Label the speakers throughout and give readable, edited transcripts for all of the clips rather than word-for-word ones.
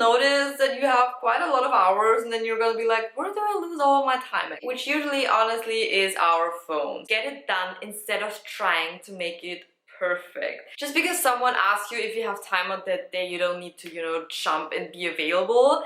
Speaker 1: notice that you have quite a lot of hours and then you're gonna be like, where do I lose all of my time at? Which usually, honestly, is our phones. Get it done instead of trying to make it perfect. Just because someone asks you if you have time on that day, you don't need to, jump and be available.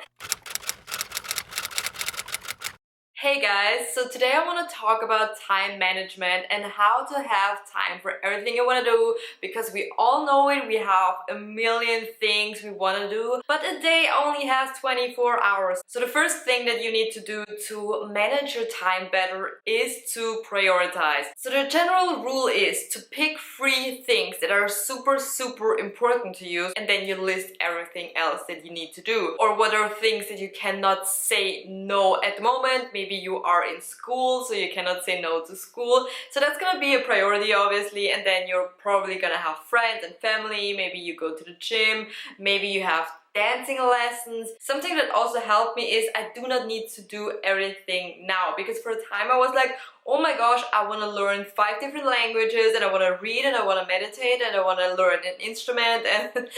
Speaker 1: Hey guys, so today I want to talk about time management and how to have time for everything you want to do, because we all know it, we have a million things we want to do, but a day only has 24 hours. So the first thing that you need to do to manage your time better is to prioritize. So the general rule is to pick 3 things that are super important to you, and then you list everything else that you need to do. Or what are things that you cannot say no at the moment. Maybe you are in school, so you cannot say no to school. So that's gonna be a priority, obviously, and then you're probably gonna have friends and family. Maybe you go to the gym, maybe you have dancing lessons. Something that also helped me is I do not need to do everything now, because for a time I was like, oh my gosh, I want to learn 5 different languages, and I want to read, and I want to meditate, and I want to learn an instrument, and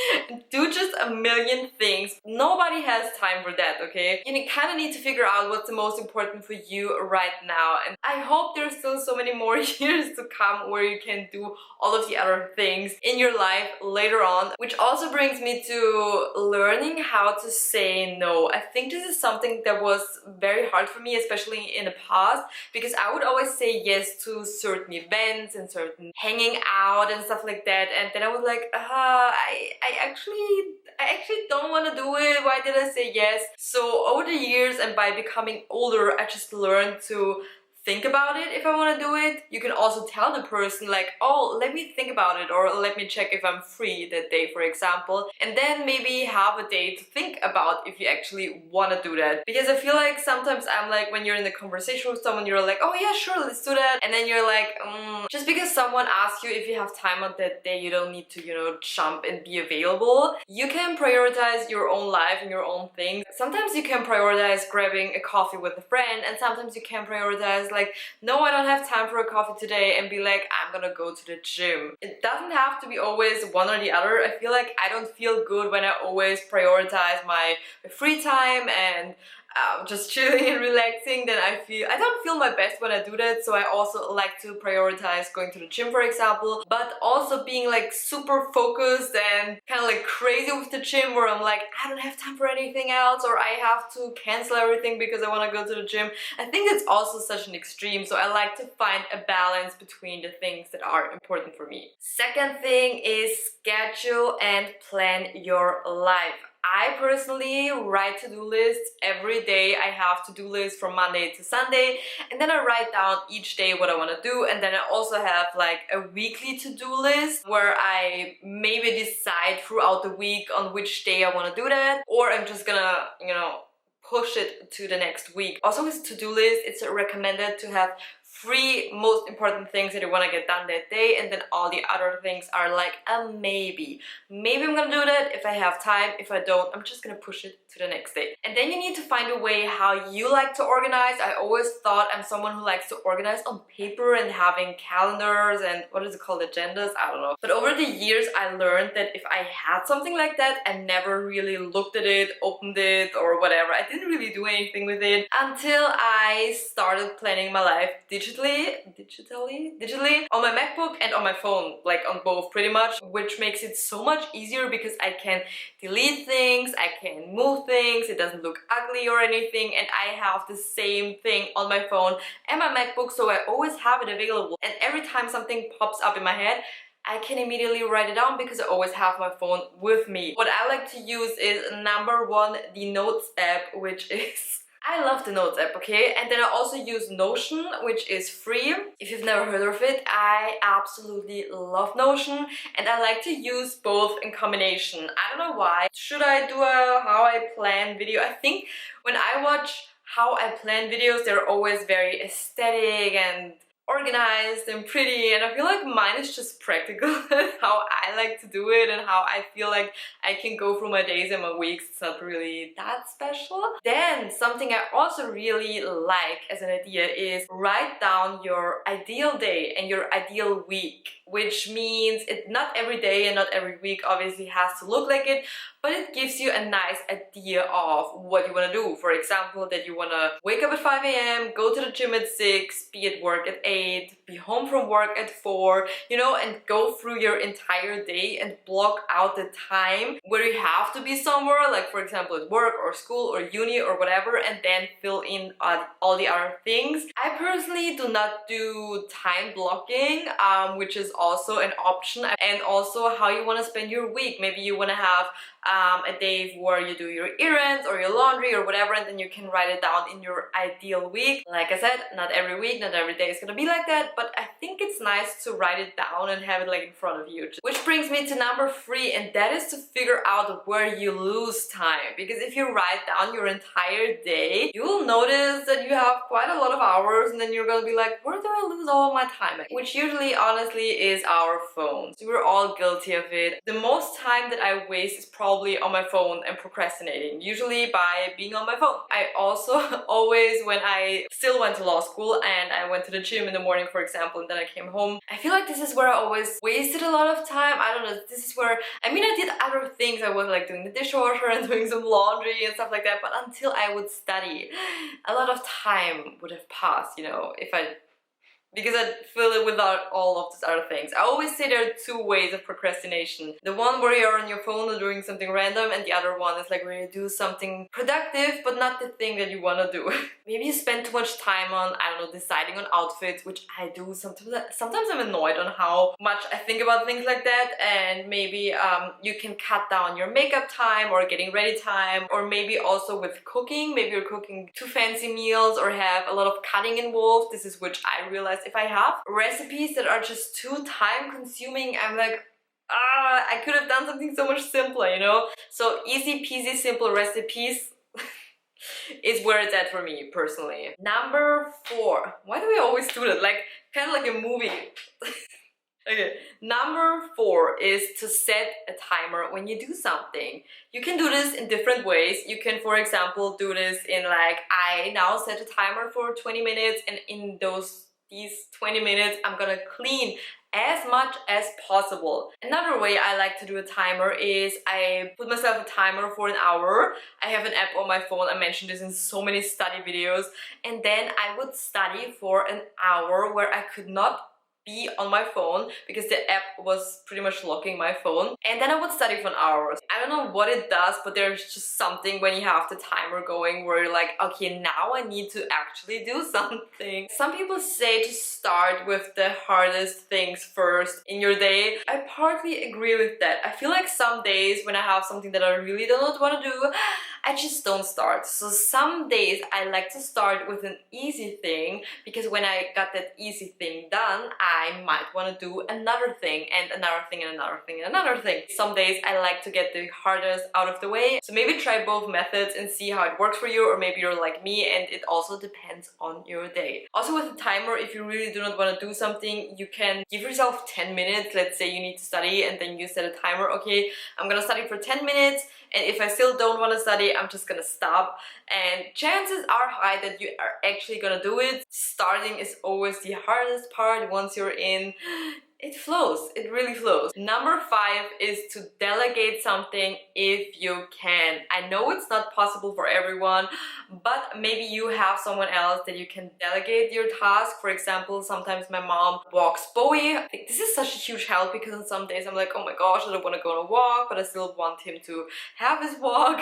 Speaker 1: do just a million things. Nobody has time for that, okay? You kind of need to figure out what's the most important for you right now, and I hope there's still so many more years to come where you can do all of the other things in your life later on. Which also brings me to learning how to say no. I think this is something that was very hard for me, especially in the past, because I would always say yes to certain events and certain hanging out and stuff like that, and then I was like, I actually don't want to do it. Why did I say yes? So over the years and by becoming older, I just learned to think about it if I want to do it. You can also tell the person like, oh, let me think about it, or let me check if I'm free that day, for example, and then maybe have a day to think about if you actually want to do that. Because I feel like sometimes I'm like, when you're in a conversation with someone, you're like, oh yeah, sure, let's do that, and then you're like, just because someone asks you if you have time on that day, you don't need to, jump and be available. You can prioritize your own life and your own things. Sometimes you can prioritize grabbing a coffee with a friend, and sometimes you can prioritize like, no, I don't have time for a coffee today, and be like, I'm gonna go to the gym. It doesn't have to be always one or the other. I feel like I don't feel good when I always prioritize my free time and just chilling and relaxing. Then I don't feel my best when I do that. So I also like to prioritize going to the gym, for example, but also being like super focused and kind of like crazy with the gym, where I'm like, I don't have time for anything else, or I have to cancel everything because I want to go to the gym. I think it's also such an extreme, so I like to find a balance between the things that are important for me. Second thing is schedule and plan your life. I personally write to-do lists every day. I have to-do lists from Monday to Sunday, and then I write down each day what I want to do, and then I also have like a weekly to-do list where I maybe decide throughout the week on which day I want to do that, or I'm just gonna, push it to the next week. Also with to-do list, it's recommended to have 3 most important things that you want to get done that day, and then all the other things are like a maybe. Maybe I'm gonna do that if I have time. If I don't, I'm just gonna push it to the next day. And then you need to find a way how you like to organize. I always thought I'm someone who likes to organize on paper and having calendars and what is it called, agendas? I don't know. But over the years I learned that if I had something like that, I never really looked at it, opened it, or whatever. I didn't really do anything with it until I started planning my life digitally on my MacBook and on my phone, like on both pretty much, which makes it so much easier because I can delete things, I can move things, it doesn't look ugly or anything, and I have the same thing on my phone and my MacBook, so I always have it available. And every time something pops up in my head, I can immediately write it down because I always have my phone with me. What I like to use is number 1, the Notes app, which is I love the Notes app, okay? And then I also use Notion, which is free. If you've never heard of it, I absolutely love Notion, and I like to use both in combination. I don't know why. Should I do a how I plan video? I think when I watch how I plan videos, they're always very aesthetic and organized and pretty, and I feel like mine is just practical how I like to do it and how I feel like I can go through my days and my weeks. It's not really that special. Then something I also really like as an idea is write down your ideal day and your ideal week. which means it not every day and not every week obviously has to look like it, but it gives you a nice idea of what you want to do. For example, that you want to wake up at 5 a.m., go to the gym at 6, be at work at 8, be home from work at 4, you know, and go through your entire day and block out the time where you have to be somewhere, like for example at work or school or uni or whatever, and then fill in all the other things. I personally do not do time blocking, which is also an option, and also how you want to spend your week. Maybe you want to have a day where you do your errands or your laundry or whatever, and then you can write it down in your ideal week. Like I said, not every week, not every day is gonna be like that, but I think it's nice to write it down and have it like in front of you. Which brings me to number 3, and that is to figure out where you lose time. Because if you write down your entire day, you will notice that you have quite a lot of hours, and then you're gonna be like, where do I lose all of my time at? Which usually honestly is our phones. We're all guilty of it. The most time that I waste is probably on my phone and procrastinating, usually by being on my phone. I also always, when I still went to law school and I went to the gym in the morning, for example, and then I came home, I feel like this is where I always wasted a lot of time. I don't know, this is where, I mean, I did other things. I was like doing the dishwasher and doing some laundry and stuff like that, but until I would study, a lot of time would have passed, you know, because I'd fill it without all of these other things. I always say there are 2 ways of procrastination. The one where you're on your phone or doing something random, and the other one is like where you do something productive but not the thing that you want to do. Maybe you spend too much time on, I don't know, deciding on outfits, which I do sometimes I'm annoyed on how much I think about things like that, and maybe you can cut down your makeup time or getting ready time, or maybe also with cooking. Maybe you're cooking too fancy meals or have a lot of cutting involved. This is which I realize if I have recipes that are just too time consuming, I'm like, I could have done something so much simpler, you know? So easy peasy simple recipes is where it's at for me personally. Number 4. Why do we always do that? Like, kind of like a movie. Okay, number 4 is to set a timer when you do something. You can do this in different ways. You can, for example, do this in like, I now set a timer for 20 minutes, and in these 20 minutes I'm gonna clean as much as possible. Another way I like to do a timer is I put myself a timer for an hour. I have an app on my phone, I mentioned this in so many study videos, and then I would study for an hour where I could not be on my phone because the app was pretty much locking my phone, and then I would study for hours. I don't know what it does, but there's just something when you have the timer going where you're like, okay, now I need to actually do something. Some people say to start with the hardest things first in your day. I partly agree with that. I feel like some days when I have something that I really don't want to do, I just don't start. So some days I like to start with an easy thing, because when I got that easy thing done, I might want to do another thing and another thing and another thing and another thing. Some days I like to get the hardest out of the way. So maybe try both methods and see how it works for you, or maybe you're like me and it also depends on your day. Also with a timer, if you really do not want to do something, you can give yourself 10 minutes. Let's say you need to study and then you set a timer. Okay, I'm gonna study for 10 minutes. And if I still don't want to study, I'm just gonna stop. And chances are high that you are actually gonna do it. Starting is always the hardest part. Once you're in, it flows. It really flows. Number 5 is to delegate something if you can. I know it's not possible for everyone, but maybe you have someone else that you can delegate your task. For example, sometimes my mom walks Bowie. I think this is such a huge help, because on some days I'm like, oh my gosh, I don't want to go on a walk, but I still want him to have his walk.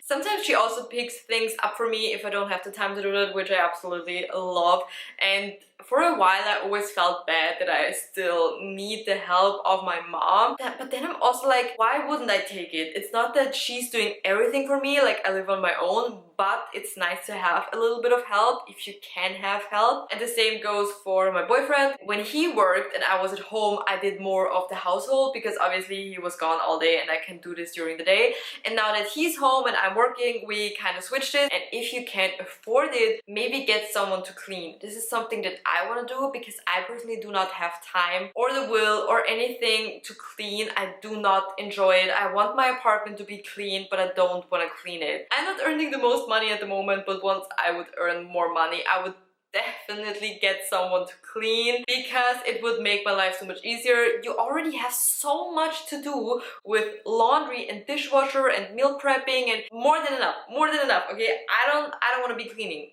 Speaker 1: Sometimes she also picks things up for me if I don't have the time to do that, which I absolutely love. And for a while I always felt bad that I still need the help of my mom, but then I'm also like, why wouldn't I take it? It's not that she's doing everything for me, like I live on my own, but it's nice to have a little bit of help if you can have help. And the same goes for my boyfriend. When he worked and I was at home, I did more of the household, because obviously he was gone all day and I can do this during the day. And now that he's home and I'm working, we kind of switched it. And if you can't afford it, maybe get someone to clean. This is something that I want to do, because I personally do not have time or the will or anything to clean. I do not enjoy it. I want my apartment to be clean, but I don't want to clean it. I'm not earning the most money at the moment, but once I would earn more money, I would definitely get someone to clean because it would make my life so much easier. You already have so much to do with laundry and dishwasher and meal prepping and more than enough, okay? I don't want to be cleaning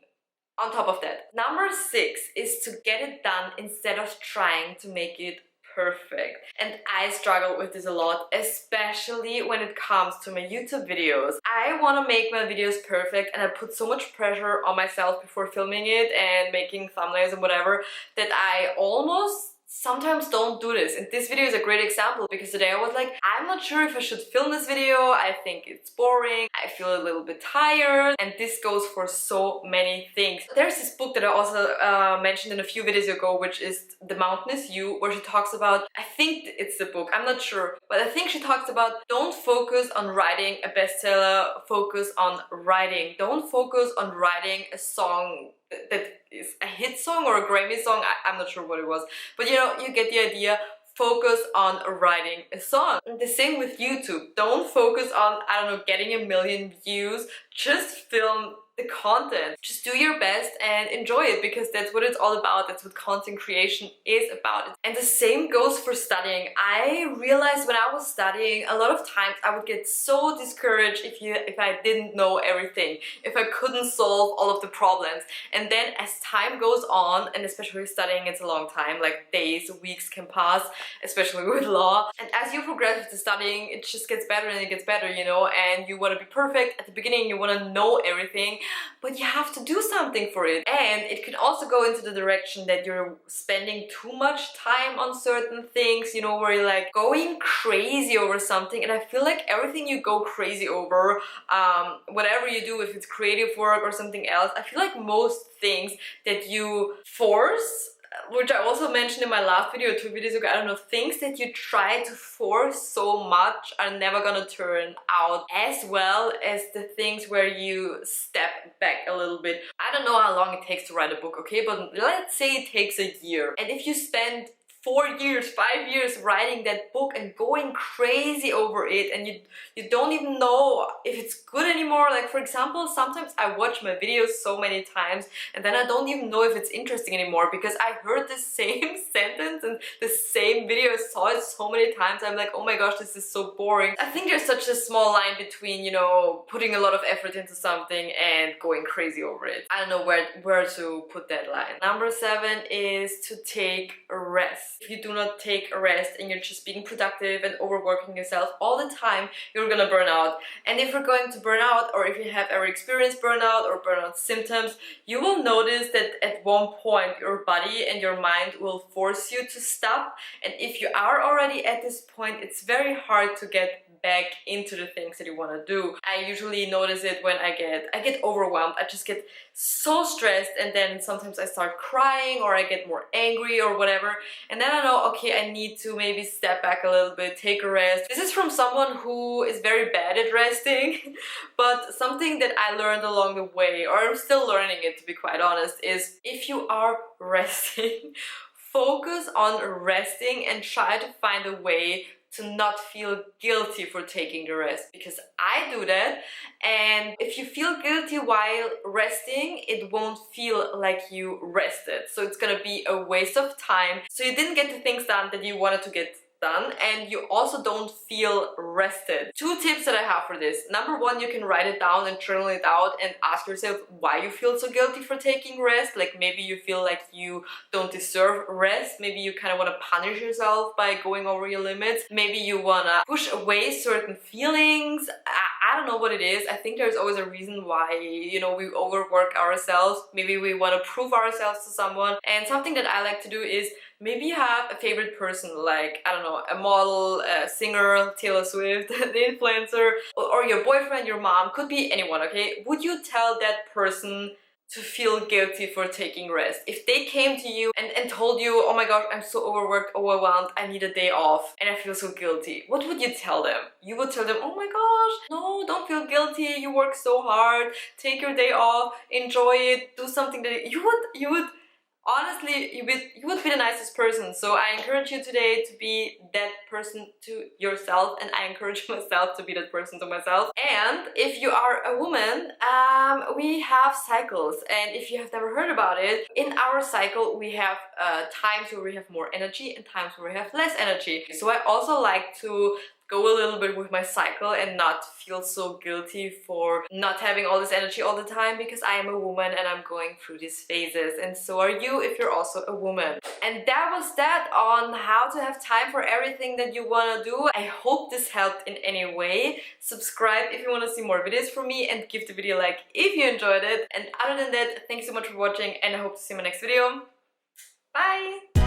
Speaker 1: on top of that. Number 6 is to get it done instead of trying to make it perfect. And I struggle with this a lot, especially when it comes to my YouTube videos. I want to make my videos perfect and I put so much pressure on myself before filming it and making thumbnails and whatever that I almost sometimes don't do this. And this video is a great example because today I was like, I'm not sure if I should film this video. I think it's boring. I feel a little bit tired. And this goes for so many things. There's this book that I also mentioned in a few videos ago, which is The Mountain Is You, where she talks about, I think it's the book, I'm not sure, but I think she talks about don't focus on writing a bestseller, focus on writing. Don't focus on writing a song that is a hit song or a Grammy song. I'm not sure what it was, but you know, you get the idea. Focus on writing a song. And the same with YouTube. Don't focus on, I don't know, getting 1 million views. Just film the content. Just do your best and enjoy it because that's what it's all about. That's what content creation is about. And the same goes for studying. I realized when I was studying, a lot of times I would get so discouraged if I didn't know everything, if I couldn't solve all of the problems. And then as time goes on, and especially studying, it's a long time, like days, weeks can pass, especially with law. And as you progress with the studying, it just gets better and it gets better, you know, and you want to be perfect. At the beginning, you want to know everything, but you have to do something for it. And it could also go into the direction that you're spending too much time on certain things, you know, where you're like going crazy over something. And I feel like everything you go crazy over, whatever you do, if it's creative work or something else, I feel like most things that you force, which I also mentioned in my last video, 2 videos ago, I don't know, things that you try to force so much are never gonna turn out as well as the things where you step back a little bit. I don't know how long it takes to write a book, okay, but let's say it takes a year. And if you spend 4 years, 5 years writing that book and going crazy over it, and you don't even know if it's good anymore. Like, for example, sometimes I watch my videos so many times and then I don't even know if it's interesting anymore because I heard the same sentence and the same video, I saw it so many times. I'm like, oh my gosh, this is so boring. I think there's such a small line between, you know, putting a lot of effort into something and going crazy over it. I don't know where to put that line. Number 7 is to take a rest. If you do not take a rest and you're just being productive and overworking yourself all the time, you're gonna burn out. And if you're going to burn out, or if you have ever experienced burnout or burnout symptoms, you will notice that at one point your body and your mind will force you to stop. And if you are already at this point, it's very hard to get back into the things that you want to do. I usually notice it when I get overwhelmed. I just get so stressed, and then sometimes I start crying or I get more angry or whatever, and then I know, okay, I need to maybe step back a little bit, take a rest. This is from someone who is very bad at resting, but something that I learned along the way, or I'm still learning it to be quite honest, is if you are resting, focus on resting and try to find a way to not feel guilty for taking the rest, because I do that, and if you feel guilty while resting, it won't feel like you rested, so it's gonna be a waste of time, so you didn't get the things done that you wanted to get done, and you also don't feel rested. 2 tips that I have for this. Number 1, you can write it down and journal it out and ask yourself why you feel so guilty for taking rest. Like, maybe you feel like you don't deserve rest. Maybe you kind of want to punish yourself by going over your limits. Maybe you want to push away certain feelings. I don't know what it is. I think there's always a reason why, you know, we overwork ourselves. Maybe we want to prove ourselves to someone. And something that I like to do is, maybe you have a favorite person, like, I don't know, a model, a singer, Taylor Swift, an influencer, or your boyfriend, your mom, could be anyone, okay? Would you tell that person to feel guilty for taking rest? If they came to you and told you, oh my gosh, I'm so overworked, overwhelmed, I need a day off, and I feel so guilty, what would you tell them? You would tell them, oh my gosh, no, don't feel guilty, you work so hard, take your day off, enjoy it, do something that you would honestly, you would be the nicest person. So I encourage you today to be that person to yourself, and I encourage myself to be that person to myself. And if you are a woman, we have cycles, and if you have never heard about it, in our cycle we have times where we have more energy and times where we have less energy. So I also like to go a little bit with my cycle and not feel so guilty for not having all this energy all the time, because I am a woman and I'm going through these phases, and so are you if you're also a woman. And that was that on how to have time for everything that you want to do. I hope this helped in any way. Subscribe if you want to see more videos from me, and give the video a like if you enjoyed it. And other than that, thank you so much for watching, and I hope to see you in my next video. Bye!